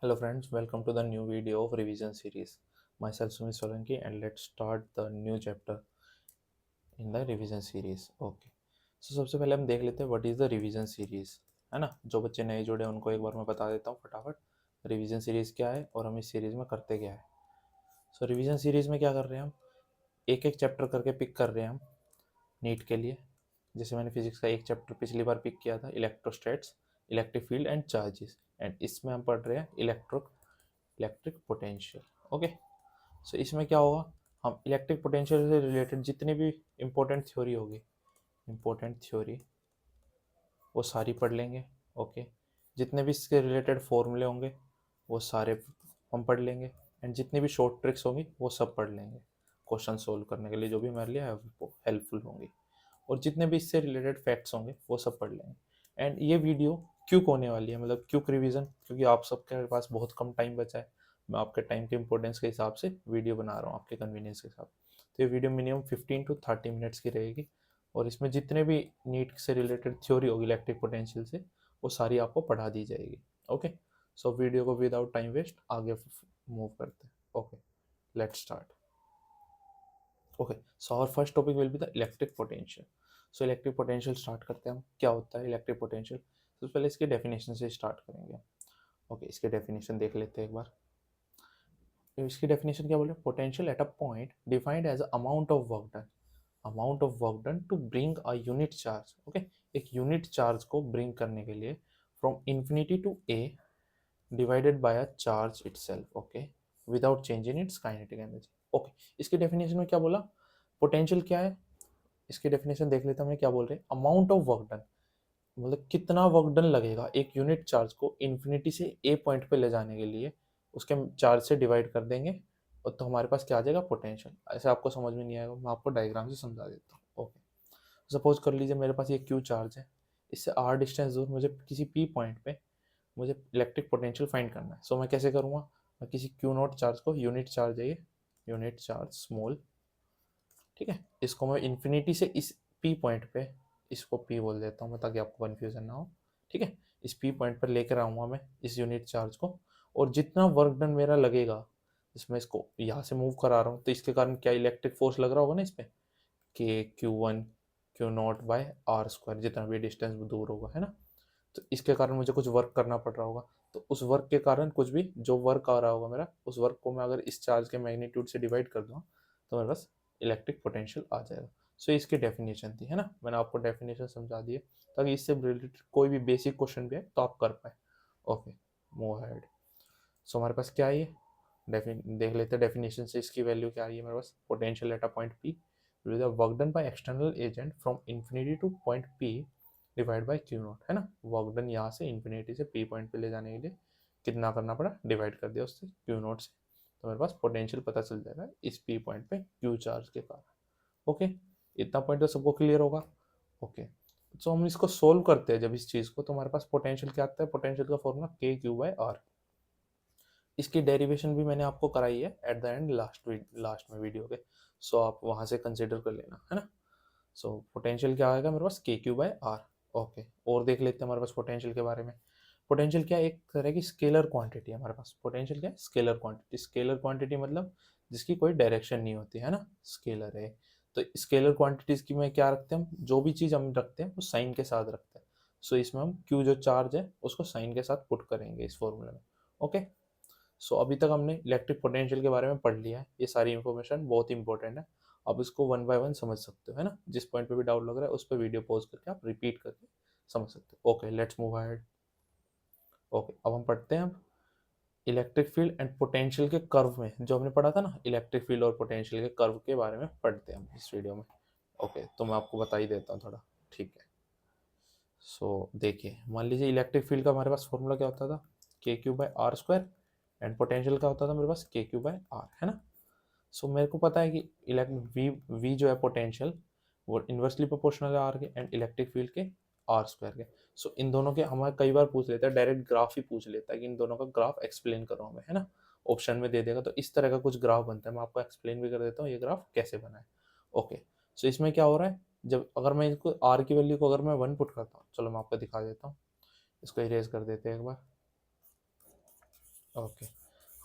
Hello friends, welcome to the new video of revision series. Myself Sumit Solanki and let's start the new chapter in the revision series. Okay. So सबसे पहले हम देख लेते हैं what is the revision series, है ना। जो बच्चे नए जुड़े हैं उनको एक बार मैं बता देता हूँ फटाफट रिवीजन सीरीज क्या है और हम इस सीरीज में करते क्या है। सो रिवीजन सीरीज में क्या कर रहे हैं हम, एक एक चैप्टर करके पिक कर रहे हैं हम नीट के लिए। जैसे मैंने फिजिक्स का एक चैप्टर पिछली बार पिक किया था, electrostatics, electric field and charges, and इसमें हम पढ़ रहे हैं इलेक्ट्रिक पोटेंशियल। ओके। सो इसमें क्या होगा, हम इलेक्ट्रिक पोटेंशियल से रिलेटेड जितनी भी इम्पोर्टेंट थ्योरी होगी, इम्पोर्टेंट थ्योरी वो सारी पढ़ लेंगे। ओके। जितने भी इसके रिलेटेड फॉर्मूले होंगे वो सारे हम पढ़ लेंगे, एंड जितनी भी शॉर्ट ट्रिक्स होंगी वो सब पढ़ लेंगे क्वेश्चन सोल्व करने के लिए, जो भी हमारे लिए हेल्पफुल होंगी। और जितने भी इससे रिलेटेड फैक्ट्स होंगे वो सब पढ़ लेंगे। एंड ये वीडियो क्विक होने वाली है, मतलब क्विक रिवीजन, क्योंकि आप सबके पास बहुत कम टाइम बचा है। मैं आपके टाइम के इंपॉर्टेंस के हिसाब से वीडियो बना रहा हूँ, आपके कन्वीनियंस के हिसाब। तो ये वीडियो मिनिमम 15 to 30 मिनट्स की रहेगी, और इसमें जितने भी नीट से रिलेटेड थ्योरी होगी इलेक्ट्रिक पोटेंशियल से वो सारी आपको पढ़ा दी जाएगी। ओके। सो वीडियो को विदाउट टाइम वेस्ट आगे मूव करते हैं। Okay, let's start. Okay, so our first topic will be the electric potential. So electric potential start करते हैं हम, क्या होता है इलेक्ट्रिक पोटेंशियल। सबसे पहले इसके डेफिनेशन से स्टार्ट करेंगे। ओके, इसके डेफिनेशन देख लेते हैं एक बार। इसकी डेफिनेशन क्या बोले, potential at a point defined as amount of work done, amount of work done to bring a unit charge. Okay, एक यूनिट चार्ज को ब्रिंग करने के लिए from infinity to A divided by a charge itself. Okay, without change in its kinetic energy. Okay, इसकी definition में क्या बोला, potential क्या है, इसकी डेफिनेशन देख लेते हैं हमें क्या बोल रहे हैं। अमाउंट ऑफ वर्क डन मतलब कितना वर्क डन लगेगा एक यूनिट चार्ज को इन्फिनिटी से ए पॉइंट पे ले जाने के लिए, उसके चार्ज से डिवाइड कर देंगे और तो हमारे पास क्या आ जाएगा, पोटेंशियल। ऐसे आपको समझ में नहीं आएगा, मैं आपको डायग्राम से समझा देता हूँ। ओके, सपोज कर लीजिए मेरे पास ये क्यू चार्ज है, इससे आर डिस्टेंस दूर मुझे किसी पी पॉइंट पे मुझे इलेक्ट्रिक पोटेंशियल फाइंड करना है। सो मैं कैसे करूँगा, मैं किसी क्यू नॉट चार्ज को, यूनिट चार्ज है ये, यूनिट चार्ज स्मॉल, ठीक है, इसको मैं इन्फिनिटी से इस पी पॉइंट पे, इसको पी बोल देता हूँ मैं ताकि आपको कन्फ्यूजन ना हो, ठीक है। इस पी पॉइंट पर लेकर आऊँगा मैं इस यूनिट चार्ज को, और जितना वर्क डन मेरा लगेगा, इसमें इसको यहाँ से मूव करा रहा हूँ तो इसके कारण क्या इलेक्ट्रिक फोर्स लग रहा होगा ना इस पर, k q one q naught by r square, जितना भी डिस्टेंस दूर होगा, है ना। तो इसके कारण मुझे कुछ वर्क करना पड़ रहा होगा, तो उस वर्क के कारण कुछ भी जो वर्क आ रहा होगा मेरा, उस वर्क को मैं अगर इस चार्ज के मैग्नीट्यूड से डिवाइड कर दूँ तो मेरे पास इलेक्ट्रिक पोटेंशियल आ जाएगा। सो इसकी डेफिनेशन थी, है ना, मैंने आपको डेफिनेशन समझा दी है ताकि इससे रिलेटेड कोई भी बेसिक क्वेश्चन भी है तो आप कर पाए। Okay, move ahead. सो हमारे पास क्या है ये, देख लेते हैं डेफिनेशन से इसकी वैल्यू क्या आ रही है मेरे पास। Potential at a point P with work done by external agent from infinity to point P divide by q naught, है ना। वर्क डन यहाँ से इन्फिनिटी से पी पॉइंट पे ले जाने के लिए कितना करना पड़ा, डिवाइड कर दिया उससे क्यू नॉट से, तो मेरे पास पोटेंशियल पता चल जाएगा इस पी पॉइंट पे क्यू चार्ज के कारण। ओके, इतना पॉइंट तो सबको क्लियर होगा। ओके, तो हम इसको सोल्व करते हैं जब इस चीज़ को, तो हमारे पास पोटेंशियल क्या आता है, पोटेंशियल का फॉर्मूला के क्यू बाय आर। इसकी डेरिवेशन भी मैंने आपको कराई है एट द एंड लास्ट में वीडियो के, सो आप वहाँ से कंसिडर कर लेना, है ना। सो पोटेंशियल क्या आएगा मेरे पास, k q by are. Okay, और देख लेते हैं हमारे पास पोटेंशियल के बारे में। पोटेंशियल क्या है, एक तरह की स्केलर क्वांटिटी है हमारे पास। पोटेंशियल क्या है, स्केलर क्वांटिटी। स्केलर क्वांटिटी मतलब जिसकी कोई डायरेक्शन नहीं होती, है ना, स्केलर है। तो स्केलर क्वांटिटीज की में क्या रखते हैं हम, जो भी चीज़ हम रखते हैं वो साइन के साथ रखते हैं। सो इसमें हम क्यू जो चार्ज है उसको साइन के साथ पुट करेंगे इस फॉर्मूले में। ओके, सो अभी तक हमने इलेक्ट्रिक पोटेंशियल के बारे में पढ़ लिया है, ये सारी इंफॉर्मेशन बहुत इंपॉर्टेंट है। आप इसको वन बाय वन समझ सकते हो, है ना। जिस पॉइंट पे भी डाउट लग रहा है उस पर वीडियो पॉज करके आप रिपीट करके समझ सकते हो। Okay, let's move ahead. Okay, अब हम पढ़ते हैं अब इलेक्ट्रिक फील्ड एंड पोटेंशियल के कर्व में, जो हमने पढ़ा था ना, इलेक्ट्रिक फील्ड और पोटेंशियल के कर्व के बारे में पढ़ते हैं हम इस वीडियो में। ओके, तो मैं आपको बता ही देता हूँ थोड़ा, ठीक है। सो देखिए, मान लीजिए इलेक्ट्रिक फील्ड का हमारे पास फॉर्मूला क्या होता था, k q by r square, and potential का होता था मेरे पास के क्यू बाय आर, है ना। सो मेरे को पता है कि वी वी जो है पोटेंशियल वो इन्वर्सली प्रोपोर्शनल है आर के, एंड इलेक्ट्रिक फील्ड के आर स्क्वायर के। सो इन दोनों के हमारे कई बार पूछ लेता है, डायरेक्ट ग्राफ ही पूछ लेता है कि इन दोनों का ग्राफ एक्सप्लेन करो हमें, है ना। ऑप्शन में दे देगा तो इस तरह का कुछ ग्राफ बनता है, मैं आपको एक्सप्लेन भी कर देता हूँ ये ग्राफ कैसे बना है। ओके, सो इसमें क्या हो रहा है, जब अगर मैं इसको आर की वैल्यू को अगर मैं 1 पुट करता हूँ, चलो मैं आपको दिखा देता हूँ, इसको इरेज कर देते हैं एक बार। ओके,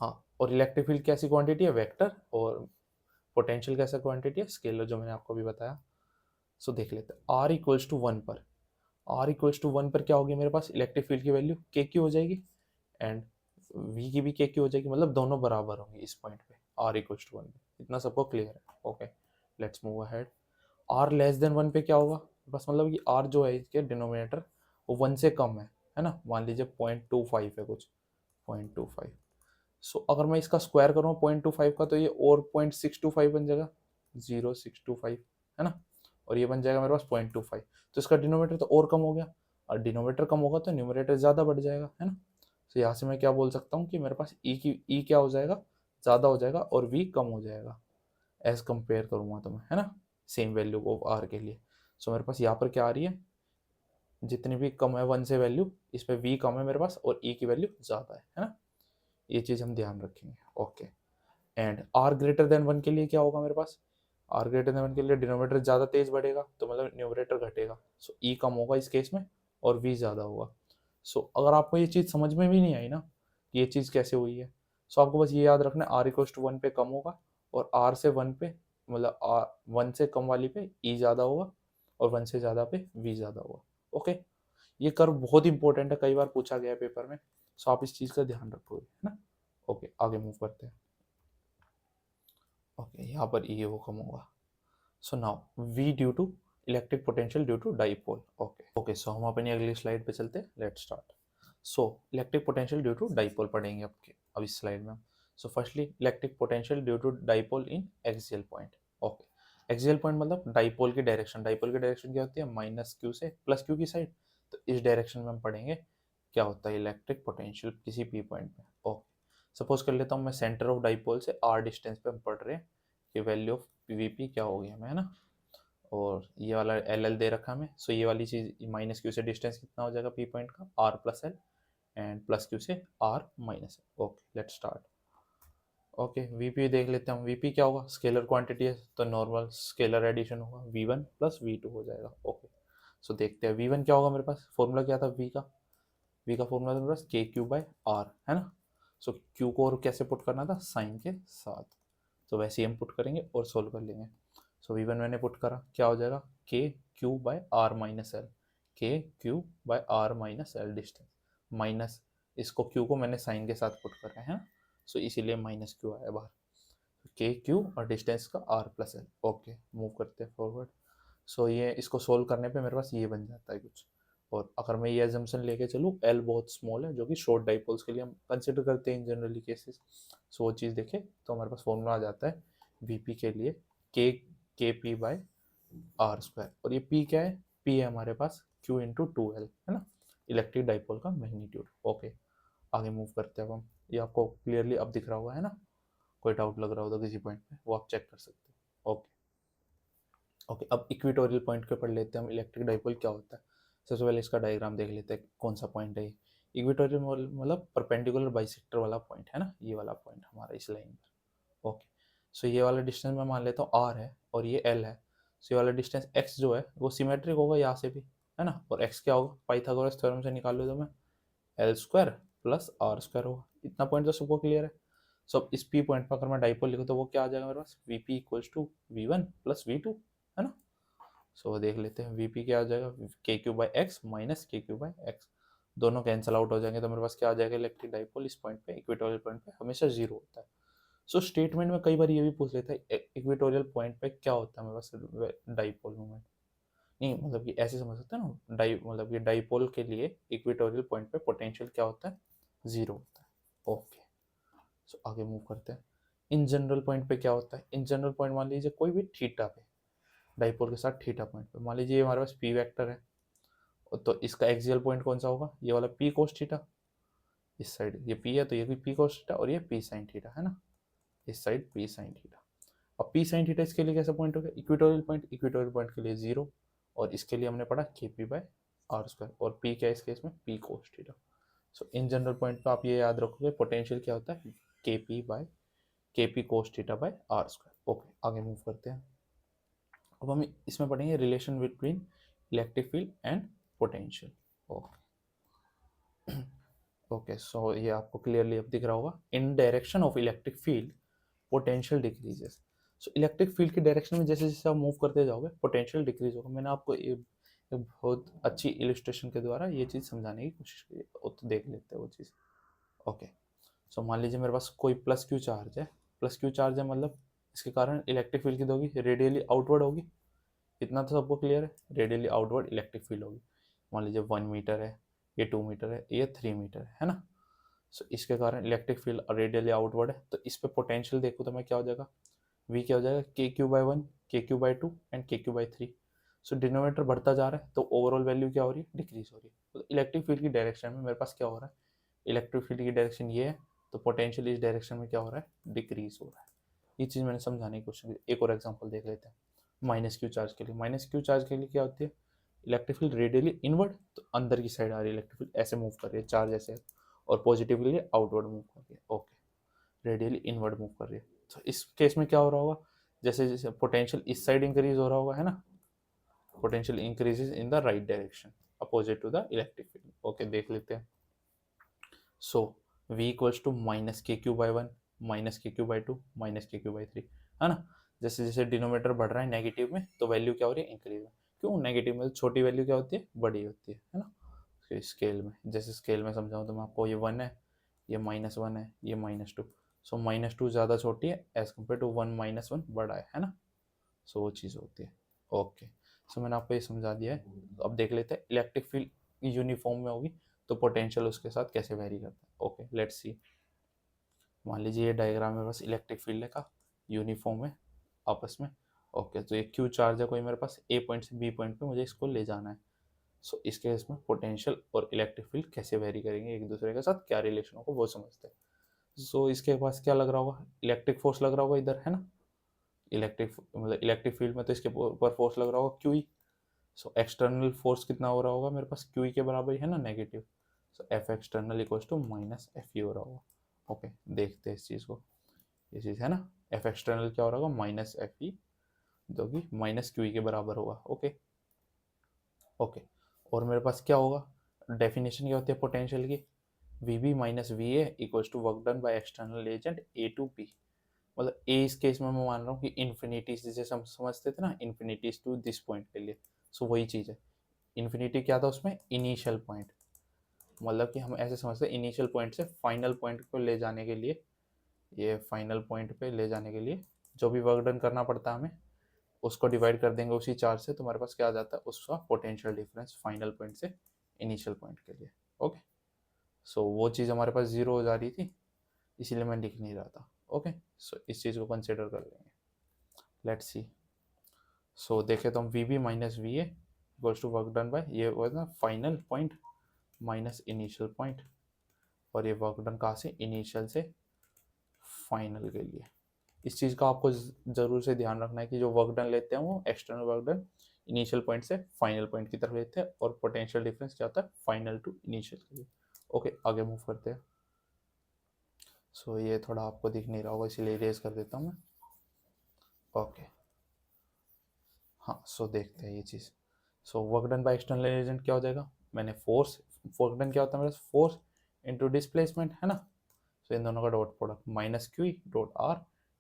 हाँ, और इलेक्ट्रिक फील्ड कैसी क्वांटिटी है, वेक्टर, और पोटेंशियल कैसा क्वांटिटी है, स्केलर, जो मैंने आपको भी बताया। सो देख लेते हैं, आर इक्वल्स टू 1 पर, आर इक्वल्स टू 1 पर क्या होगी मेरे पास, इलेक्ट्रिक फील्ड की वैल्यू के क्यू हो जाएगी, एंड वी की भी के क्यू हो जाएगी, मतलब दोनों बराबर होंगे इस पॉइंट पे, आर इक्वल्स टू 1 पे। इतना सबको क्लियर है? Okay, let's move ahead. R less than 1 पे क्या होगा, बस मतलब कि आर जो है इसके डिनोमिनेटर वो 1 से कम है ना, मान लीजिए 0.25 है कुछ, 0.25। सो अगर मैं इसका स्क्वायर करूँ 0.25 का, तो ये और 0.625 बन जाएगा, 0.625, है ना, और ये बन जाएगा मेरे पास 0.25। तो इसका डिनोमिनेटर तो और कम हो गया, और डिनोमिनेटर कम होगा तो न्यूमरेटर ज़्यादा बढ़ जाएगा, है ना। तो यहाँ से मैं क्या बोल सकता हूँ कि मेरे पास ई क्या हो जाएगा, ज़्यादा हो जाएगा, और वी कम हो जाएगा, एज कंपेयर करूँगा तो मैं, है ना, सेम वैल्यू ऑफ आर के लिए। सो मेरे पास यहाँ पर क्या आ रही है, जितनी भी कम है 1 से वैल्यू, इस पर वी कम है मेरे पास, और ई की वैल्यू ज़्यादा है ना, ये चीज़ हम ध्यान रखेंगे। Okay, and r greater than 1 के लिए क्या होगा मेरे पास, आर ग्रेटर देन 1 के लिए डिनोमिनेटर ज़्यादा तेज बढ़ेगा, तो मतलब न्यूमरेटर घटेगा, सो ई कम होगा इस केस में, और वी ज़्यादा होगा। सो अगर आपको ये चीज़ समझ में भी नहीं आई ना कि ये चीज़ कैसे हुई है, सो आपको बस ये याद रखना है, आर इक्वल्स टू 1 पे कम होगा, और आर से 1 पे, मतलब आर 1 से कम वाली पे ई ज़्यादा होगा, और 1 से ज़्यादा पे वी ज़्यादा होगा। ओके, ये कर्व बहुत इंपॉर्टेंट है, कई बार पूछा गया है पेपर में, सो आप इस चीज़ का ध्यान रखोगे, है ना। ओके, आगे मूव करते हैं। ओके, यहाँ पर ई वो कम होगा। So now we due to electric potential due to dipole. Okay, so हम अपनी अगली स्लाइड पे चलते हैं, let's start. So electric potential due to dipole पढ़ेंगे अब इस स्लाइड में। So firstly electric potential due to dipole in axial point. Okay, axial point मतलब डाइपोल की डायरेक्शन, डाइपोल की डायरेक्शन क्या होती है, माइनस क्यू से प्लस क्यू की साइड, तो इस डायरेक्शन में हम पढ़ेंगे क्या होता है इलेक्ट्रिक पोटेंशियल किसी पी पॉइंट में। ओके, सपोज कर लेता हूँ मैं सेंटर ऑफ डाइपोल से आर डिस्टेंस पे हम पढ़ रहे हैं कि वैल्यू ऑफ वी पी क्या होगी हमें, है ना, और ये वाला एल एल दे रखा हमें। सो ये वाली चीज़ माइनस क्यू से डिस्टेंस कितना हो जाएगा पी पॉइंट का, r plus l, and plus q से r minus l. Okay, let's start. Okay, VP देख लेते हैं हम, वीपी क्या होगा, स्केलर क्वांटिटी है तो नॉर्मल स्केलर एडिशन होगा, V one plus V two हो जाएगा। ओके, सो देखते हैं वी वन क्या होगा मेरे पास, फॉर्मूला क्या था वी का फॉर्मूला था मेरे पास के क्यू बाय आर, है ना। सो क्यू को और कैसे पुट करना था, साइन के साथ, तो वैसे ही हम पुट करेंगे और सोल्व कर लेंगे। सो वी वन मैंने पुट करा, क्या हो जाएगा, k q by r minus l, k q by r minus l distance, minus इसको क्यू को मैंने साइन के साथ पुट करा है, सो इसीलिए माइनस क्यू आया बाहर, के क्यू और डिस्टेंस का r plus l. Okay, move करते हैं फॉरवर्ड। सो ये इसको सोल्व करने पे मेरे पास ये बन जाता है कुछ, और अगर मैं ये एजम्पशन लेके चलूँ एल बहुत स्मॉल है, जो कि शॉर्ट डाइपोल्स के लिए हम कंसिडर करते हैं इन जनरली केसेस, सो वो चीज़ देखें तो हमारे पास फॉर्मूला आ जाता है वीपी के लिए, के पी बाय आर स्क्वायर, और ये पी क्या है, पी है हमारे पास क्यू इंटू टू एल, है ना, इलेक्ट्रिक डाइपोल का मैग्नीट्यूड। ओके, आगे मूव करते हैं अब हम, ये आपको क्लियरली अब दिख रहा होगा, है ना, कोई डाउट लग रहा हो तो किसी पॉइंट पे वो आप चेक कर सकते हो। ओके, ओके, अब इक्वेटोरियल पॉइंट के पढ़ लेते हैं हम, इलेक्ट्रिक डाइपोल क्या होता है। सबसे पहले इसका डायग्राम देख लेते हैं कौन सा पॉइंट है ये। इक्वेटोरियल मतलब परपेंडिकुलर बाइसेक्टर वाला पॉइंट, है ना, ये वाला पॉइंट हमारा इस लाइन पर। ओके, सो ये वाला डिस्टेंस मैं मान लेता हूँ आर है, और ये एल है। सो ये वाला डिस्टेंस एक्स जो है वो सिमेट्रिक होगा यहाँ से भी, है ना, और एक्स क्या होगा, पाइथागोरस थ्योरम से निकाल लो तो मैं l square plus r square होगा। इतना पॉइंट तो सबको क्लियर है। सो अब इस पी पॉइंट पर अगर मैं डाइपोल लिखूँ तो वो क्या आ जाएगा मेरे पास, V P equals to V one plus V two, है ना। सो देख लेते हैं वी पी क्या आ जाएगा, k q by x minus के क्यू बाई एक्स, दोनों कैंसिल आउट हो जाएंगे, तो मेरे पास क्या आ जाएगा, इलेक्ट्रिक डाइपोल इस पॉइंट पे, इक्वेटोरियल पॉइंट पे हमेशा जीरो होता है। सो स्टेटमेंट में कई बार ये भी पूछ लेता है इक्वेटोरियल पॉइंट पे क्या होता है मेरे पास डाइपोल मोमेंट, नहीं मतलब कि ऐसे समझ सकते हैं ना, मतलब कि डाइपोल के लिए इक्वेटोरियल पॉइंट पे पोटेंशियल क्या होता है, जीरो होता है। ओके, सो आगे मूव करते हैं। इन जनरल पॉइंट पे क्या होता है, इन जनरल पॉइंट मान लीजिए कोई भी थीटा पे, डाइपोल के साथ थीटा पॉइंट पे मान लीजिए हमारे पास पी वेक्टर है, तो इसका एक्सियल पॉइंट कौन सा होगा, ये वाला पी कोस थीटा, इस साइड ये पी है तो ये भी पी कोस थीटा, और ये पी साइन थीटा, है ना, इस साइड पी साइन थीटा। अब पी साइन थीटा इसके लिए कैसा पॉइंट हो गया, इक्वेटोरियल पॉइंट, इक्वेटोरियल पॉइंट के लिए जीरो, और इसके लिए हमने पढ़ा के पी बाय आर स्क्वायर, और पी क्या है इस केस में, P cos theta. So in general point पे आप ये याद रखोगे पोटेंशियल क्या होता है, k p by k p cos theta by r square. Okay, आगे मूव करते हैं। अब हम इसमें पढ़ेंगे relation between electric field and potential. Okay, okay, so ये आपको क्लियरली अब दिख रहा होगा, in direction of electric field potential decreases. So electric field की डायरेक्शन में जैसे जैसे आप मूव करते जाओगे पोटेंशियल डिक्रीज होगा। मैंने आपको एक बहुत अच्छी इलिस्ट्रेशन के द्वारा ये चीज़ समझाने की कोशिश की, तो देख लेते हैं वो चीज़। ओके, सो मान लीजिए मेरे पास कोई प्लस क्यू चार्ज है, प्लस क्यू चार्ज है मतलब इसके कारण इलेक्ट्रिक फील्ड की होगी रेडियली आउटवर्ड होगी। इतना तो सबको क्लियर है, रेडियली आउटवर्ड इलेक्ट्रिक फील्ड होगी। मान लीजिए 1 मीटर है, ये 2 मीटर है, ये 3 मीटर है ना। सो इसके कारण इलेक्ट्रिक फील्ड रेडियली आउटवर्ड है, तो इस पे पोटेंशियल देखो तो मैं क्या हो जाएगा, वी क्या हो जाएगा, KQ/1, KQ/2 and KQ/3। So denominator बढ़ता जा रहा है तो ओवरऑल वैल्यू क्या हो रही है, डिक्रीज हो रही है। तो इलेक्ट्रिक फील्ड की डायरेक्शन में मेरे पास क्या हो रहा है, इलेक्ट्रिक फील्ड की डायरेक्शन ये है, तो पोटेंशियल इस डायरेक्शन में क्या हो रहा है, डिक्रीज हो रहा है। ये चीज़ मैंने समझाने की कोशिश की। एक और एग्जांपल देख लेते हैं माइनस क्यू चार्ज के लिए। माइनस क्यू चार्ज के लिए क्या होती है, इलेक्ट्रिक फील्ड रेडियली इनवर्ड, तो अंदर की साइड आ रही है इलेक्ट्रिक फील्ड, ऐसे मूव कर रही है चार्ज ऐसे, और पॉजिटिव के लिए आउटवर्ड मूव कर रही है। ओके, रेडियली इनवर्ड मूव कर रही है। तो इस केस में क्या हो रहा होगा, जैसे जैसे पोटेंशियल इस साइड इंक्रीज हो रहा होगा, है ना, potential increases in the right direction opposite to the electric field. Okay, देख लेते हैं। सो v equals to -KQ/1, -KQ/2, -KQ/3, है ना। जैसे जैसे डिनोमीटर बढ़ रहा है नेगेटिव में, तो वैल्यू क्या हो रही है, इंक्रीज में। क्यों नेगेटिव में, तो छोटी वैल्यू क्या होती है, बड़ी होती है ना। स्केल में, जैसे स्केल में समझाऊँ तो मैं आपको, ये 1 है, ये -1 है, ये -2। सो -2 ज़्यादा छोटी है एज कम्पेयर टू 1 -1 बड़ा है ना। सो वो चीज़ होती है। ओके, सो मैंने आपको ये समझा दिया है। अब देख लेते हैं इलेक्ट्रिक फील्ड यूनिफॉर्म में होगी तो पोटेंशियल उसके साथ कैसे वेरी करता है। ओके, लेट्स सी। मान लीजिए ये डायग्राम में बस इलेक्ट्रिक फील्ड का यूनिफॉर्म है आपस में। ओके, तो ये क्यू चार्ज है कोई मेरे पास, ए पॉइंट से बी पॉइंट पे मुझे इसको ले जाना है। सो इस केस में पोटेंशियल और इलेक्ट्रिक फील्ड कैसे वेरी करेंगे एक दूसरे के साथ, क्या रिलेशन होगा वो समझते हैं। सो इसके पास क्या लग रहा होगा, इलेक्ट्रिक फोर्स लग रहा होगा इधर, है ना। इलेक्ट्रिक मतलब इलेक्ट्रिक फील्ड में तो इसके ऊपर फोर्स लग रहा होगा क्यू। सो एक्सटर्नल फोर्स कितना हो रहा होगा मेरे पास, क्यू के बराबर ही है ना, negative. So F external equals to -FE हो रहा होगा। ओके, देखते हैं इस चीज़ को। ये चीज़ है ना, एफ एक्सटर्नल क्या हो रहा होगा, -FE, जो कि -QE के बराबर होगा। ओके ओके, और मेरे पास क्या होगा, डेफिनेशन क्या होती है पोटेंशियल की, VB - VA equals to work done by external agent A to P। मतलब ए इस केस में मैं मान रहा हूँ कि इन्फिनिटी, जैसे हम समझते थे ना, इन्फिनिटी टू दिस पॉइंट के लिए। सो वही चीज़ है। इन्फिनिटी क्या था उसमें, इनिशियल पॉइंट, मतलब कि हम ऐसे समझते हैं इनिशियल पॉइंट से फाइनल पॉइंट को ले जाने के लिए, ये फाइनल पॉइंट पे ले जाने के लिए जो भी वर्क डन करना पड़ता है हमें, उसको डिवाइड कर देंगे उसी चार्ज से, तो हमारे पास क्या आ जाता है, उसका पोटेंशियल डिफरेंस फाइनल पॉइंट से इनिशियल पॉइंट के लिए। ओके, सो वो चीज़ हमारे पास जीरो हो जा रही थी, इसीलिए मैं लिख नहीं रहा था। ओके, सो इस चीज़ को कंसिडर कर लेंगे। Let's see. सो देखें तो हम VB - VA equals to work done by, ये हुआ ना final point minus initial point, और ये वर्क डन कहाँ से, इनिशियल से फाइनल के लिए। इस चीज़ का आपको ज़रूर से ध्यान रखना है कि जो वर्क डन लेते हैं वो external work done initial point से फाइनल पॉइंट की तरफ लेते हैं, और पोटेंशियल डिफरेंस क्या होता है, फाइनल टू इनिशियल के लिए। ओके, आगे मूव करते हैं। सो ये थोड़ा आपको दिख नहीं रहा होगा, इसीलिए इरेज कर देता हूँ मैं। ओके, हाँ, सो देखते हैं ये चीज़। So work done by external agent क्या हो जाएगा, मैंने फोर्स, वर्क डन क्या होता है मेरा, फोर्स इंटू डिस्प्लेसमेंट, है ना। सो इन दोनों का dot product -QE.R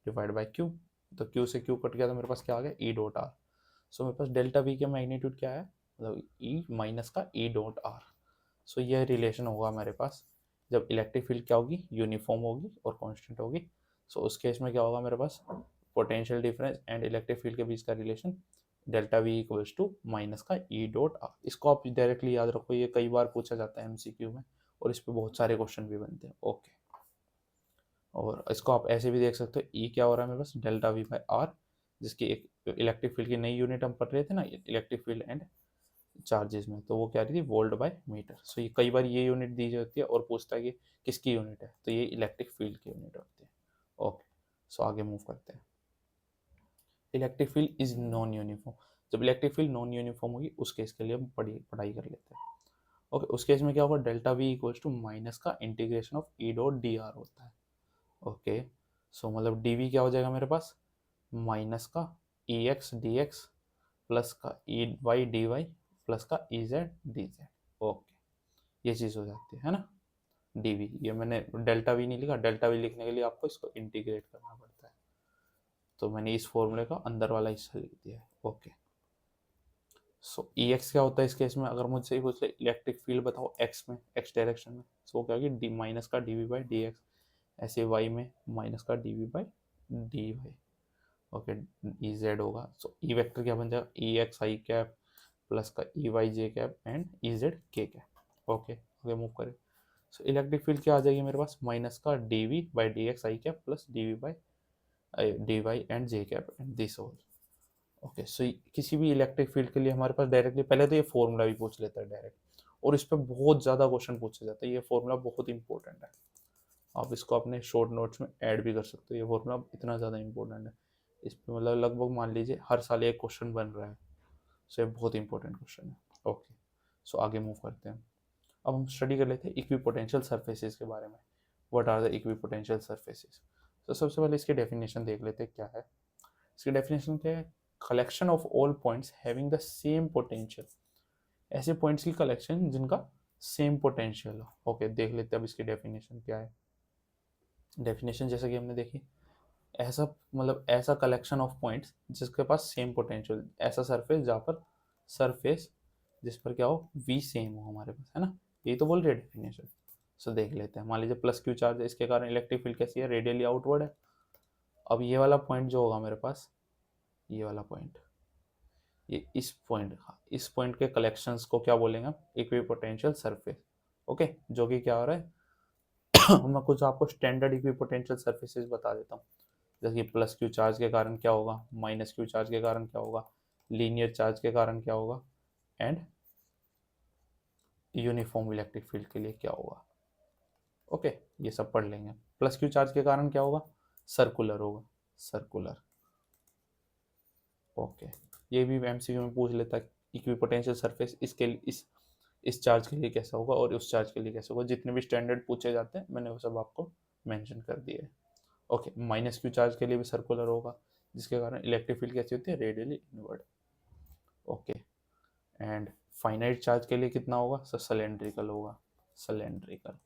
divide by Q। तो Q से Q कट गया तो मेरे पास क्या आ गया, E.R। सो मेरे पास डेल्टा V का मैग्नीट्यूड क्या है, मतलब E माइनस का E.R। सो यह रिलेशन होगा मेरे पास जब इलेक्ट्रिक फील्ड क्या होगी, यूनिफॉर्म होगी और कांस्टेंट होगी। सो उस केस में क्या होगा मेरे पास, potential difference and electric field के बीच का relation delta V equals to minus का E.R। इसको आप डायरेक्टली याद रखो, ये कई बार पूछा जाता है MCQ में, और इस पर बहुत सारे क्वेश्चन भी बनते हैं। ओके, और इसको आप ऐसे भी देख सकते हो, ई क्या हो रहा है मेरे पास, डेल्टा V बाई आर, जिसकी एक इलेक्ट्रिक फील्ड की नई यूनिट हम पढ़ रहे थे ना, इलेक्ट्रिक फील्ड एंड चार्जेस में, तो वो क्या रही थी, वोल्ट बाय मीटर। सो ये कई बार ये यूनिट दी जाती है और पूछता है कि किसकी यूनिट है, तो ये इलेक्ट्रिक फील्ड की यूनिट होती है। ओके, सो आगे मूव करते हैं। Electric field is non uniform. जब इलेक्ट्रिक फील्ड नॉन यूनिफॉर्म होगी उस केस के लिए हम पढ़ाई कर लेते हैं। ओके, उस केस में क्या होगा, delta V equals to minus का इंटीग्रेशन ऑफ E.dr होता है। ओके, सो मतलब dV क्या हो जाएगा मेरे पास, माइनस का EX/dx प्लस का EY/dy प्लस का EZ/dz। ओके, ये चीज़ हो जाती है ना। dv। ये मैंने डेल्टा वी नहीं लिखा, डेल्टा वी लिखने के लिए आपको इसको इंटीग्रेट करना पड़ता है, तो मैंने इस फॉर्मूले का अंदर वाला हिस्सा लिख दिया है। ओके, सो ई एक्स क्या होता है इस केस में, अगर मुझसे ही पूछ ले इलेक्ट्रिक फील्ड बताओ एक्स में, एक्स डायरेक्शन में, सो वो क्या होगी डी माइनस का d V by d x, ऐसे वाई में माइनस का d V by d y. Okay, E z होगा, सो ई वेक्टर क्या बन जाएगा E x i cap plus का E y j cap and E z k cap. Okay okay, move करें, so electric field क्या आ जाएगी मेरे पास, माइनस का d V by d x i cap plus d V by d y and j cap and this whole. Okay, so किसी भी electric field के लिए हमारे पास डायरेक्टली पहले तो ये फॉर्मूला भी पूछ लेता है डायरेक्ट, और इस पर बहुत ज़्यादा क्वेश्चन पूछे जाते हैं, ये फॉर्मूला बहुत इंपॉर्टेंट है, आप इसको अपने शॉर्ट नोट्स में ऐड भी कर सकते हो, ये फॉर्मूला इतना ज़्यादा इंपॉर्टेंट है, इस पर मतलब लगभग मान लीजिए हर साल एक क्वेश्चन बन रहा है, सो ये बहुत इंपॉर्टेंट क्वेश्चन है। ओके, सो आगे मूव करते हैं, अब हम स्टडी कर लेते हैं इक्विपोटेंशियल सरफेसेस के बारे में। What are the equipotential surfaces, तो सबसे पहले इसकी डेफिनेशन देख लेते हैं क्या है। इसकी डेफिनेशन क्या है, collection of all points having the same potential, ऐसे पॉइंट्स की कलेक्शन जिनका सेम पोटेंशियल हो। ओके, देख लेते हैं अब इसकी डेफिनेशन क्या है। डेफिनेशन जैसे कि हमने देखी, ऐसा मतलब ऐसा कलेक्शन ऑफ पॉइंट्स जिसके पास सेम पोटेंशियल, ऐसा सरफेस जहाँ पर सरफेस जिस पर क्या हो वी सेम हो हमारे पास, है ना, यही तो बोल रही है डेफिनेशन। सो देख लेते हैं, मान लीजिए प्लस क्यू चार्ज है, इसके कारण इलेक्ट्रिक फील्ड कैसी है, रेडियली आउटवर्ड है। अब ये वाला पॉइंट जो होगा मेरे पास, ये वाला पॉइंट, ये इस पॉइंट के कलेक्शंस को क्या बोलेंगे हम, इक्विपोटेंशियल सरफेस। ओके, जो कि क्या हो रहा है मैं कुछ आपको स्टैंडर्ड इक्विपोटेंशियल सरफेसेस बता देता हूँ, जैसे कि प्लस क्यू चार्ज के कारण क्या होगा, माइनस क्यू चार्ज के कारण क्या होगा, लीनियर चार्ज के कारण क्या होगा, एंड यूनिफॉर्म इलेक्ट्रिक फील्ड के लिए क्या होगा। ओके, ये सब पढ़ लेंगे। प्लस क्यू चार्ज के कारण क्या होगा, सर्कुलर होगा, सर्कुलर। ओके, ये भी एमसीक्यू में पूछ लेता है इक्विपोटेंशियल सरफेस इसके इस चार्ज के लिए कैसा होगा और उस चार्ज के लिए कैसा होगा, जितने भी स्टैंडर्ड पूछे जाते हैं मैंने वो सब आपको मेंशन कर दिए। ओके, माइनस क्यू चार्ज के लिए भी सर्कुलर होगा, जिसके कारण इलेक्ट्रिक फील्ड कैसी होती है, radially inward. Okay, and finite charge के लिए कितना होगा, सर सिलेंड्रिकल होगा, सिलेंड्रिकल।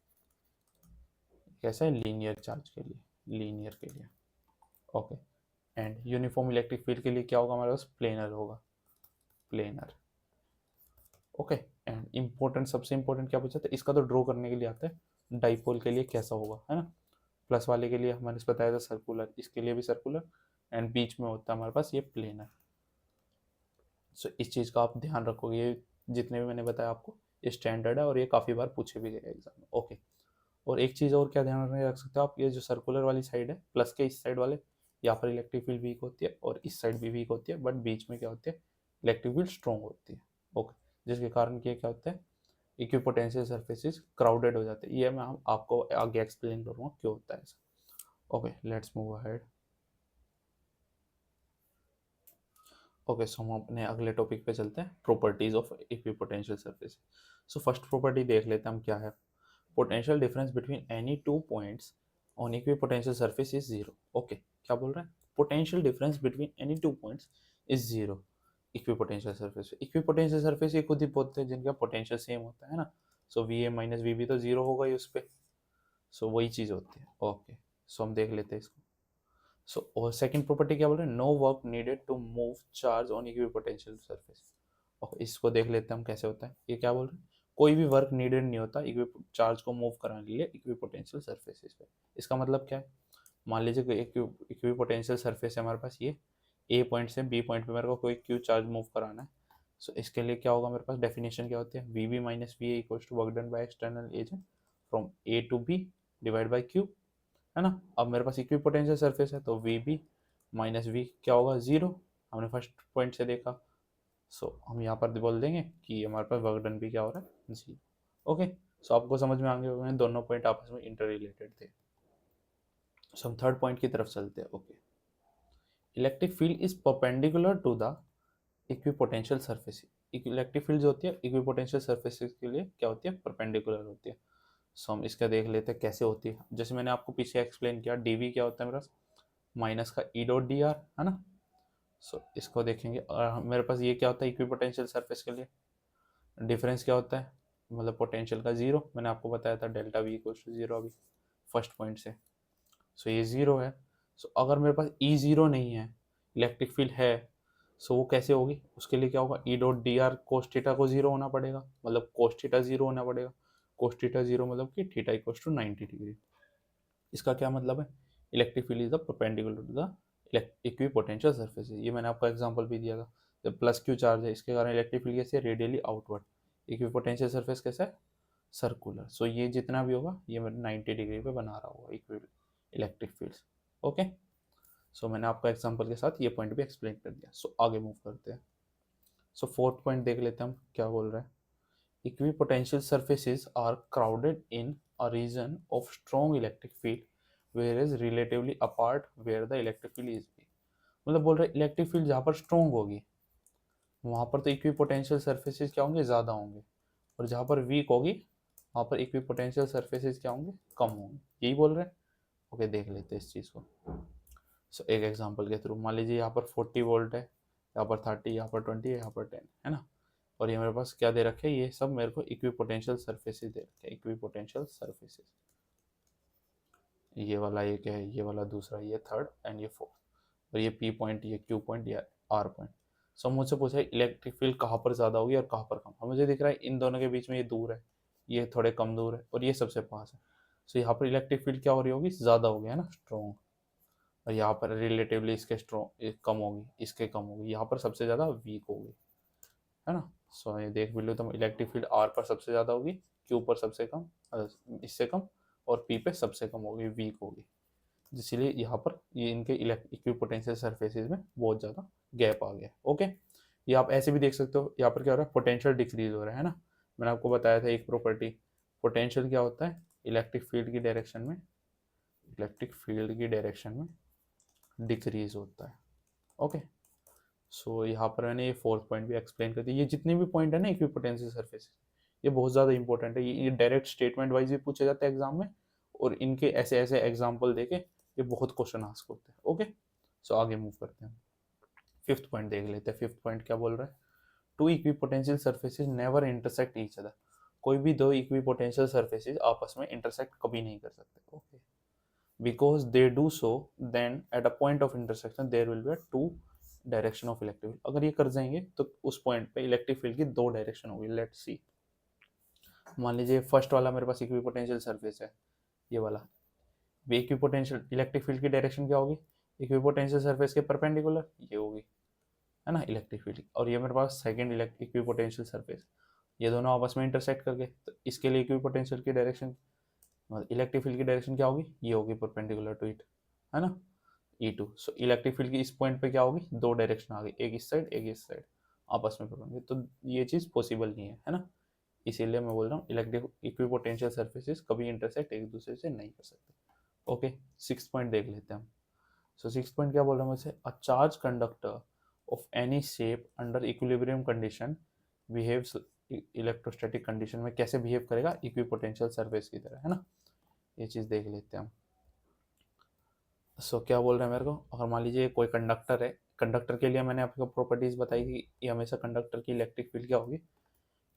कैसा है, लीनियर चार्ज के लिए, लीनियर के लिए। Okay, and uniform electric field के लिए क्या होगा हमारे पास, प्लेनर होगा, प्लेनर। ओके, एंड इम्पोर्टेंट, सबसे इम्पोर्टेंट क्या पूछा था, इसका तो ड्रॉ करने के लिए आता है, डाइपोल के लिए कैसा होगा, है ना, प्लस वाले के लिए हमारे बताया था सर्कुलर, इसके लिए भी सर्कुलर, एंड बीच में होता है हमारे पास ये प्लेनर। सो इस चीज़ का आप ध्यान रखोगे, ये जितने भी मैंने बताया आपको ये स्टैंडर्ड है और ये काफ़ी बार पूछे भी गए एग्जाम में। ओके, और एक चीज़ और क्या ध्यान रख सकते हो आप, ये जो सर्कुलर वाली साइड है, प्लस के इस साइड वाले, यहाँ पर इलेक्ट्रिक फील्ड वीक होती है और इस साइड भी वीक होती है, बट बीच में क्या होती है, इलेक्ट्रिक फील्ड स्ट्रॉन्ग होती है। ओके, जिसके कारण ये क्या होता है, इक्विपोटेंशियल सरफेसेस क्राउडेड हो जाते हैं, ये मैं आपको आगे एक्सप्लेन करूँगा क्यों होता है ऐसा। Okay, let's move ahead. Okay, so हम अपने अगले टॉपिक पे चलते हैं, properties of equipotential surface. So first property देख लेते हैं हम क्या है, potential difference between any two points on equipotential surface is zero. Okay, क्या बोल रहे हैं, potential difference between any two points is zero equipotential surface. Equipotential surface ये खुद ही बोलते हैं जिनका पोटेंशियल सेम होता है ना, so V A minus V B तो जीरो होगा ही उस पर, सो वही चीज़ होती है। ओके, सो हम देख लेते हैं इसको। सो और सेकंड प्रॉपर्टी क्या बोल रहे हैं, no work needed to move charge on equipotential surface. और इसको देख लेते हैं हम कैसे होता है, ये क्या बोल रहे हैं, कोई भी वर्क नीडेड नहीं होता चार्ज को मूव कराने के लिए इक्विपोटेंशियल सरफेसेस पे। इसका मतलब क्या है, मान लीजिए कि इक्विपोटेंशियल सरफेस है हमारे पास, ये ए पॉइंट से बी पॉइंट पे मेरे को कोई क्यू चार्ज मूव कराना है, सो इसके लिए क्या होगा मेरे पास, डेफिनेशन क्या होती है, V B minus V A equals to work done by external agent from A to B divide by q, है ना। अब मेरे पास इक्विपोटेंशियल सरफेस है तो वी बी माइनस वी क्या होगा, जीरो, हमने फर्स्ट पॉइंट से देखा। सो हम यहाँ पर बोल देंगे कि हमारे पास वर्क डन भी क्या हो रहा है, जीरो। ओके, सो आपको समझ में आ गया दोनों पॉइंट आपस में इंटर रिलेटेड थे। सो हम थर्ड पॉइंट की तरफ चलते हैं। Okay, electric field is perpendicular to the equipotential surface. Electric field जो होती है इक्विपोटेंशियल सरफेसेस के लिए क्या होती है, परपेंडिकुलर होती है। सो हम इसका देख लेते हैं कैसे होती है, जैसे मैंने आपको पीछे एक्सप्लेन किया, डीवी क्या होता है मेरे पास, माइनस का ई डॉट डी आर, है ना। सो इसको देखेंगे, और मेरे पास ये क्या होता है, इक्विपोटेंशियल सरफेस के लिए डिफरेंस क्या होता है, मतलब पोटेंशियल का जीरो, मैंने आपको बताया था delta V equal to zero अभी फर्स्ट पॉइंट से। सो ये जीरो है। सो अगर मेरे पास ई जीरो नहीं है, इलेक्ट्रिक फील्ड है, सो वो कैसे होगी, उसके लिए क्या होगा, E dot D R cos theta को जीरो होना पड़ेगा, मतलब कोस थीटा जीरो होना पड़ेगा। कोस थीटा जीरो मतलब कि थीटा इक्वल टू 90 डिग्री। इसका क्या मतलब है, electric field is the perpendicular to the equipotential surface. ये मैंने आपको एग्जांपल भी दिया था, जब प्लस क्यू चार्ज है इसके कारण इलेक्ट्रिक फील्ड कैसे है, रेडियली आउटवर्ड। इक्विपोटेंशियल सरफेस कैसा है, सर्कुलर। सो ये जितना भी होगा ये मैं 90 डिग्री पे बना रहा होगा इलेक्ट्रिक फील्ड। ओके, सो मैंने आपको एग्जांपल के साथ ये पॉइंट भी एक्सप्लेन कर दिया। सो आगे मूव करते हैं। सो फोर्थ पॉइंट देख लेते हैं हम क्या बोल रहे हैं। Equipotential surfaces are crowded in a region of strong electric field, whereas relatively apart where the electric field is weak। मतलब बोल रहे इलेक्ट्रिक फील्ड जहाँ पर स्ट्रॉन्ग होगी वहाँ पर तो इक्विपोटेंशियल सरफेसेस क्या होंगे, ज़्यादा होंगे, और जहाँ पर वीक होगी वहाँ पर इक्विपोटेंशियल सरफेसेस क्या होंगे, कम होंगे। यही बोल रहे हैं। ओके, देख लेते हैं इस चीज़ को। सो एक एग्जांपल के थ्रू, मान लीजिए यहाँ पर 40 वोल्ट है, यहाँ पर 30, यहाँ पर 20 है, यहाँ पर 10 है ना, और ये मेरे पास क्या दे रखे हैं, ये सब मेरे को इक्विपोटेंशियल सरफेसेस दे रखे हैं। इक्विपोटेंशियल सरफेसेस, ये वाला एक है, ये वाला दूसरा, ये थर्ड एंड ये फोर्थ, और ये पी पॉइंट, ये क्यू पॉइंट, ये आर पॉइंट। सब मुझसे पूछा है इलेक्ट्रिक फील्ड कहाँ पर ज़्यादा होगी और कहाँ पर कम। अब मुझे दिख रहा है इन दोनों के बीच में ये दूर है, ये थोड़े कम दूर है, और ये सबसे पास है। सो यहाँ पर इलेक्ट्रिक फील्ड क्या हो रही होगी, ज़्यादा होगी, है ना, स्ट्रॉन्ग। और यहाँ पर रिलेटिवली इसके स्ट्रॉन्ग कम होगी, इसके कम होगी, यहाँ पर सबसे ज़्यादा वीक होगी, है ना। सो ये देख भी लो तुम, इलेक्ट्रिक फील्ड आर पर सबसे ज़्यादा होगी, क्यू पर सबसे कम, इससे कम, और पी पे सबसे कम होगी, वीक होगी। इसीलिए यहाँ पर ये इनके इक्विपोटेंशियल सरफेसेस में बहुत ज़्यादा गैप आ गया। ओके, ये आप ऐसे भी देख सकते हो, यहाँ पर क्या हो रहा है, पोटेंशियल डिक्रीज हो रहा है ना। मैंने आपको बताया था एक प्रॉपर्टी, पोटेंशियल क्या होता है, इलेक्ट्रिक फील्ड की डायरेक्शन में, इलेक्ट्रिक फील्ड की डायरेक्शन में डिक्रीज होता है। ओके, सो यहाँ पर मैंने ये फोर्थ पॉइंट भी एक्सप्लेन कर दिया। ये जितने भी पॉइंट है ना इक्विपोटेंशियल सरफेस, ये बहुत ज़्यादा इंपॉर्टेंट है। ये डायरेक्ट स्टेटमेंट वाइज भी पूछे जाते हैं एग्जाम में, और इनके ऐसे ऐसे एग्जाम्पल देके ये बहुत क्वेश्चन आस्क होते हैं। ओके, सो आगे मूव करते हैं। फिफ्थ पॉइंट देख लेते हैं। फिफ्थ पॉइंट क्या बोल रहा है, two equipotential surfaces never intersect each other. कोई भी दो इक्विपोटेंशियल सरफेसेस आपस में इंटरसेक्ट कभी नहीं कर सकते। Okay, because they do so, then at a point of intersection there will be a two direction of electric field. अगर ये कर जाएंगे तो उस पॉइंट पे इलेक्ट्रिक फील्ड की दो डायरेक्शन होगी। लेट्स सी, मान लीजिए फर्स्ट वाला मेरे पास इक्विपोटेंशियल सरफेस है, ये वाला, इक्विपोटेंशियल इलेक्ट्रिक फील्ड की डायरेक्शन क्या होगी, इक्विपोटेंशियल सरफेस के परपेंडिकुलर ये होगी, है ना, इलेक्ट्रिक फील्ड। और ये मेरे पास सेकंड इक्विपोटेंशियल सरफेस, ये दोनों आपस में इंटरसेक्ट करके, तो इसके लिए इक्विपोटेंशियल की डायरेक्शन, इलेक्ट्रिक फील्ड की डायरेक्शन क्या होगी, ये होगी परपेंडिकुलर टू इट, है ना, E2। सो इलेक्ट्रिक फील्ड की इस पॉइंट पे क्या होगी, दो डायरेक्शन आ गई, एक इस साइड एक इस साइड, आपस में पकड़ेंगे तो ये चीज़ पॉसिबल नहीं है ना। इसीलिए मैं बोल रहा हूँ इलेक्ट्रिक इक्विपोटेंशियल सरफेसेस कभी इंटरसेक्ट एक दूसरे से नहीं कर सकते। ओके, सिक्स पॉइंट देख लेते हैं हम। सो सिक्स पॉइंट क्या बोल रहा हूँ मुझसे, a charge conductor of any shape under equilibrium condition behaves electrostatic condition में कैसे बिहेव करेगा, इक्विपोटेंशियल सरफेस की तरह, है ना। ये चीज़ देख लेते हैं हम। सो क्या बोल रहे हैं मेरे को, अगर मान लीजिए कोई कंडक्टर है, कंडक्टर के लिए मैंने आपको प्रॉपर्टीज बताई थी, ये हमेशा कंडक्टर की इलेक्ट्रिक फील्ड क्या होगी,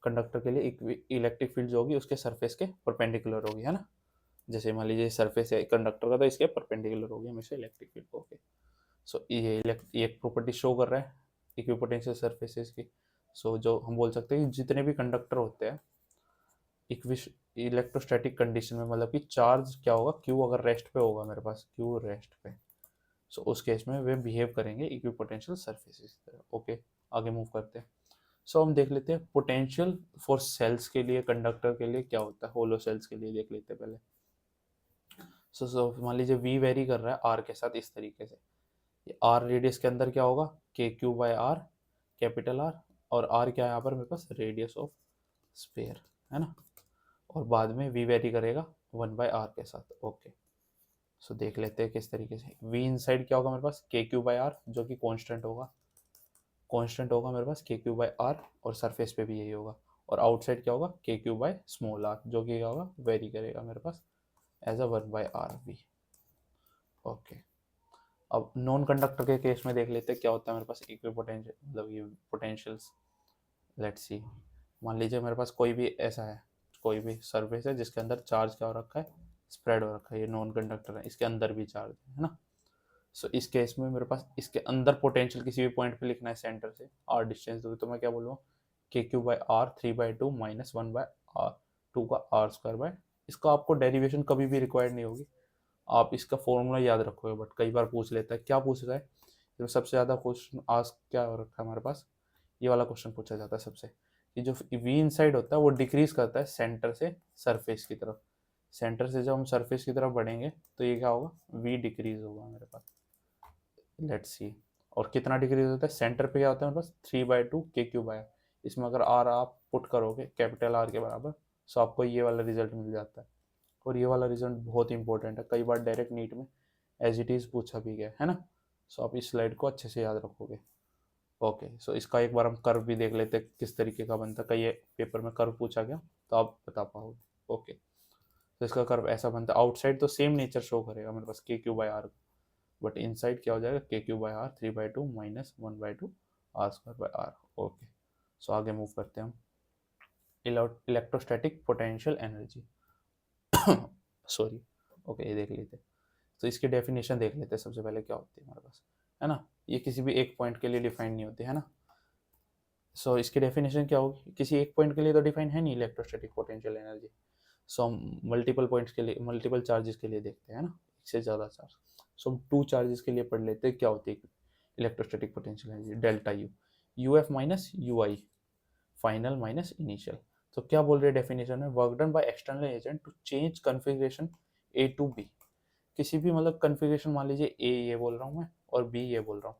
कंडक्टर के लिए इलेक्ट्रिक फील्ड जो होगी उसके सरफेस के परपेंडिकुलर होगी, है ना। जैसे मान लीजिए सरफेस है कंडक्टर का, तो इसके परपेंडिकुलर होगी हमेशा इलेक्ट्रिक फील्ड। ओके, सो ये एक प्रॉपर्टी शो कर रहा है इक्विपोटेंशियल सरफेसेस की। सो जो हम बोल सकते हैं कि जितने भी कंडक्टर होते हैं इलेक्ट्रोस्टैटिक कंडीशन में, मतलब कि चार्ज क्या होगा, क्यू अगर रेस्ट पे होगा मेरे पास, क्यू रेस्ट पे, सो उस केस में वे बिहेव करेंगे इक्विपोटेंशियल सरफेसेस की तरह। ओके, आगे मूव करते हैं। सो हम देख लेते हैं पोटेंशियल फॉर सेल्स के लिए, कंडक्टर के लिए क्या होता है, होलो सेल्स के लिए देख लेते हैं पहले। सो मान लीजिए वी वेरी कर रहा है आर के साथ इस तरीके से, आर रेडियस के अंदर क्या होगा, k q by r, capital r, और आर क्या है यहाँ पर मेरे पास, रेडियस ऑफ स्फीयर, है ना। और बाद में वी वेरी करेगा 1/r के साथ। ओके, सो देख लेते हैं किस तरीके से। वी इनसाइड क्या होगा मेरे पास, के क्यू बाय आर, जो कि कांस्टेंट होगा, कांस्टेंट होगा मेरे पास के क्यू बाय आर, और सरफेस पे भी यही होगा। और आउटसाइड क्या होगा, k q by small are, जो कि क्या होगा, वेरी करेगा मेरे पास as a 1/r V. Okay, अब नॉन कंडक्टर के केस में देख लेते हैं क्या होता है मेरे पास इक्विपोटेंशियल, मतलब ये पोटेंशियल्स। लेट्स सी, मान लीजिए मेरे पास कोई भी ऐसा है, कोई भी सरफेस है जिसके अंदर चार्ज क्या हो रखा है, स्प्रेड हो रखा है, ये नॉन कंडक्टर है, इसके अंदर भी चार्ज है ना। सो इस केस में मेरे पास इसके अंदर पोटेंशियल किसी भी पॉइंट पे लिखना है सेंटर से, आर डिस्टेंस दूर, तो मैं क्या बोलूँगा, के q by r 3/2 minus 1/r 2 का आर स्क्वायर बाय, इसका आपको डेरिवेशन कभी भी रिक्वायर्ड नहीं होगी, आप इसका फॉर्मूला याद रखोगे, बट कई बार पूछ लेता है, क्या पूछ रहा है, तो सबसे ज़्यादा क्वेश्चन आज क्या हो रखा है हमारे पास, ये वाला क्वेश्चन पूछा जाता है सबसे, कि जो वी इनसाइड होता है वो डिक्रीज करता है सेंटर से सरफेस की तरफ, सेंटर से जब हम सरफेस की तरफ बढ़ेंगे तो ये क्या होगा, वी डिक्रीज होगा मेरे पास, लेट्स सी। और कितना डिक्रीज होता है, सेंटर पे क्या होता है मेरे पास 3/2 के क्यू बाय, इसमें अगर आर आप पुट करोगे कैपिटल आर के बराबर, सो आपको ये वाला रिजल्ट मिल जाता है। और ये वाला रिजल्ट बहुत इंपॉर्टेंट है, कई बार डायरेक्ट नीट में एज इट इज़ पूछा भी गया है ना। सो आप इस स्लाइड को अच्छे से याद रखोगे। ओके, सो इसका एक बार हम कर्व भी देख लेते हैं किस तरीके का बनता है, कई पेपर में कर्व पूछा गया तो आप बता पाओगे। ओके, तो इसका कर्व ऐसा बनता है, आउटसाइड तो सेम नेचर शो करेगा मेरे पास k q by r, but inside क्या हो जाएगा, k q by r 3/2 minus 1/2 r square by r. Okay, so आगे मूव करते हैं हम, electrostatic potential energy sorry. Okay, ये देख लेते हैं, तो इसकी डेफिनेशन देख लेते हैं सबसे पहले क्या होती है हमारे पास, है ना। ये किसी भी एक पॉइंट के लिए डिफाइन नहीं होती है ना। सो इसकी डेफिनेशन क्या होगी, किसी एक पॉइंट के लिए तो डिफाइन है नहीं इलेक्ट्रोस्टैटिक पोटेंशियल एनर्जी। सो हम मल्टीपल पॉइंट्स के लिए, मल्टीपल चार्जेस के लिए देखते हैं ना, एक से ज़्यादा चार्ज। सो हम 2 चार्जेस के लिए पढ़ लेते हैं क्या होती है electrostatic potential energy, delta U, U f minus U i final minus initial. तो क्या बोल रहे हैं डेफिनेशन में, work done by external agent to change configuration A to B, किसी भी मतलब कन्फिग्रेशन, मान लीजिए ए ये बोल रहा हूँ मैं और बी ये बोल रहा हूँ,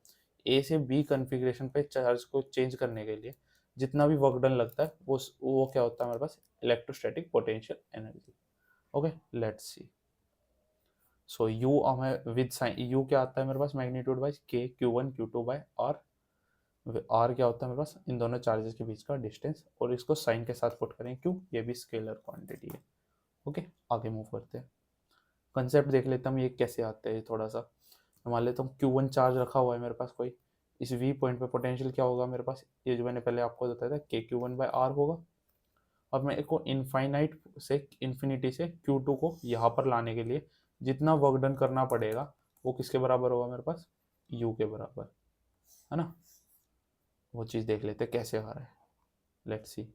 ए से बी कन्फिग्रेशन पे चार्ज को चेंज करने के लिए जितना भी वर्क डन लगता है वो क्या होता है हमारे पास, electrostatic potential energy. Okay, let's see. So U हमें विद साइन, यू क्या आता है मेरे पास, मैग्नीट्यूड वाइज के Q1 Q2 bye are, are क्या होता है मेरे पास, इन दोनों चार्जेस के बीच का डिस्टेंस, और इसको साइन के साथ पुट करें, क्यों, ये भी स्केलर क्वांटिटी है। ओके, आगे मूव करते हैं, कंसेप्ट देख लेते हैं हम ये कैसे आते हैं थोड़ा सा। मान लेता हूँ Q1 चार्ज रखा हुआ है मेरे पास कोई, इस वी पॉइंट पे पोटेंशियल क्या होगा मेरे पास, ये जो मैंने पहले आपको बताया था के Q1 बाय आर होगा। अब मैं को इनफाइनाइट से इन्फिनिटी से Q2 को यहाँ पर लाने के लिए जितना वर्क डन करना पड़ेगा वो किसके बराबर होगा मेरे पास, यू के बराबर, है ना। वो चीज़ देख लेते हैं कैसे आ रहा है, लेट्स सी।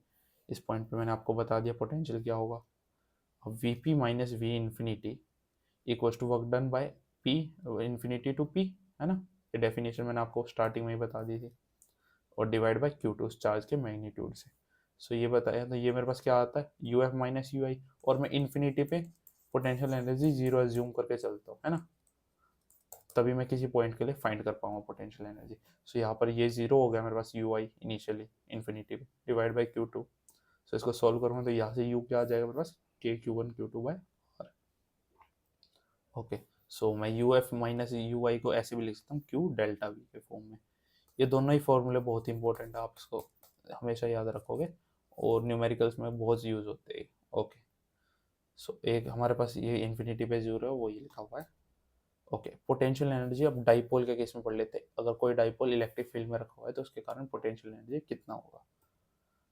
इस पॉइंट पे मैंने आपको बता दिया पोटेंशियल क्या होगा, अब V P minus V infinity equals to work done by P infinity to P, है ना। ये डेफिनेशन मैंने आपको स्टार्टिंग में ही बता दी थी, और divide by q to charge के मैग्नीट्यूड से। सो ये बताया, तो ये मेरे पास क्या आता है, यू एफ माइनस यू आई, और मैं इन्फिनिटी पे पोटेंशियल एनर्जी जीरो एज्यूम करके चलता हूँ, है ना, तभी मैं किसी पॉइंट के लिए फाइंड कर पाऊंगा पोटेंशियल एनर्जी। सो यहाँ पर ये जीरो हो गया मेरे पास यू आई इनिशियली इन्फिनिटी पे, डिवाइड बाई क्यू टू। सो इसको सॉल्व करूँगा तो यहाँ से यू क्या आ जाएगा मेरे पास, के Q1 Q2 bye are. Okay, सो मैं यू एफ माइनस यू आई को ऐसे भी लिख सकता हूँ क्यू डेल्टा वी के फॉर्म में। ये दोनों ही फॉर्मूले बहुत इंपॉर्टेंट है, आप इसको हमेशा याद रखोगे और न्यूमेरिकल्स में बहुत यूज होते हैं। ओके, सो एक हमारे पास ये इन्फिनिटी पे जीरो है, वो ये लिखा हुआ है। ओके, पोटेंशियल एनर्जी अब डाइपोल के केस में पढ़ लेते हैं, अगर कोई डाइपोल इलेक्ट्रिक फील्ड में रखा हुआ है तो उसके कारण पोटेंशियल एनर्जी कितना होगा।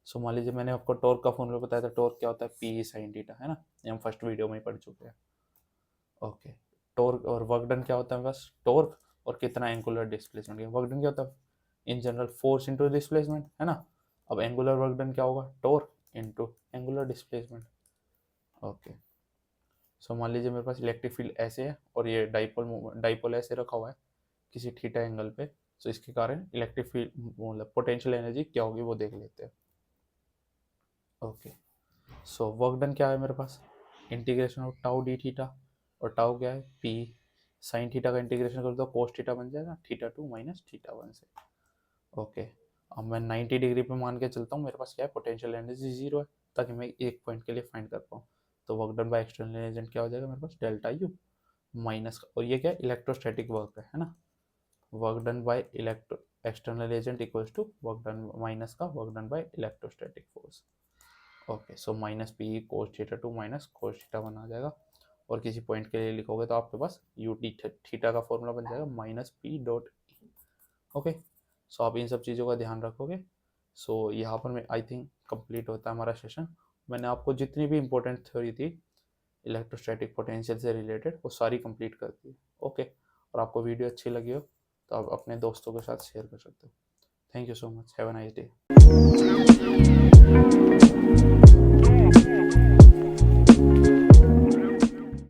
सो मान लीजिए मैंने आपको टॉर्क का फॉर्मूला बताया था, टॉर्क क्या होता है, पी साइन थीटा, है ना, ये हम फर्स्ट वीडियो में ही पढ़ चुके हैं। ओके, टॉर्क और वर्क डन क्या होता है बस, टॉर्क और कितना एंगुलर डिस्प्लेसमेंट, वर्क डन क्या होता है in general force into displacement, है ना। अब एंगुलर वर्क डन क्या होगा, torque into angular displacement. Okay, so मान लीजिए मेरे पास इलेक्ट्रिक फील्ड ऐसे है और ये डाइपोल ऐसे रखा हुआ है किसी थीटा एंगल पे, सो इसके कारण इलेक्ट्रिक फील्ड मतलब पोटेंशियल एनर्जी क्या होगी वो देख लेते हैं। ओके, सो वर्क डन क्या है मेरे पास, integration of tau d theta, और टाउ क्या है पी साइन थीटा का इंटीग्रेशन कर दो कोस थीटा बन जाएगा θ2 माइनस θ1 से। ओके, अब मैं 90 डिग्री पे मान के चलता हूँ, मेरे पास क्या है पोटेंशियल एनर्जी जीरो है, ताकि मैं एक पॉइंट के लिए फाइंड कर पाऊँ। तो work done by external agent क्या हो जाएगा मेरे पास, डेल्टा यू माइनस का, और ये क्या है इलेक्ट्रोस्टैटिक वर्क है ना, work done by electro external agent equals to work done minus का work done by electrostatic force. Okay, so minus p cos θ2 minus cos θ1 आ जाएगा, और किसी पॉइंट के लिए लिखोगे तो आपके पास यू टी थीटा का फॉर्मूला बन जाएगा minus p dot E. Okay, so आप इन सब चीज़ों का ध्यान रखोगे। सो यहाँ पर मैं आई थिंक कंप्लीट होता है हमारा सेशन। मैंने आपको जितनी भी इम्पोर्टेंट थ्योरी थी इलेक्ट्रोस्टैटिक पोटेंशियल से रिलेटेड वो सारी कंप्लीट कर दी। ओके, और आपको वीडियो अच्छी लगी हो तो आप अपने दोस्तों के साथ शेयर कर सकते हो। Thank you so much, have a nice day.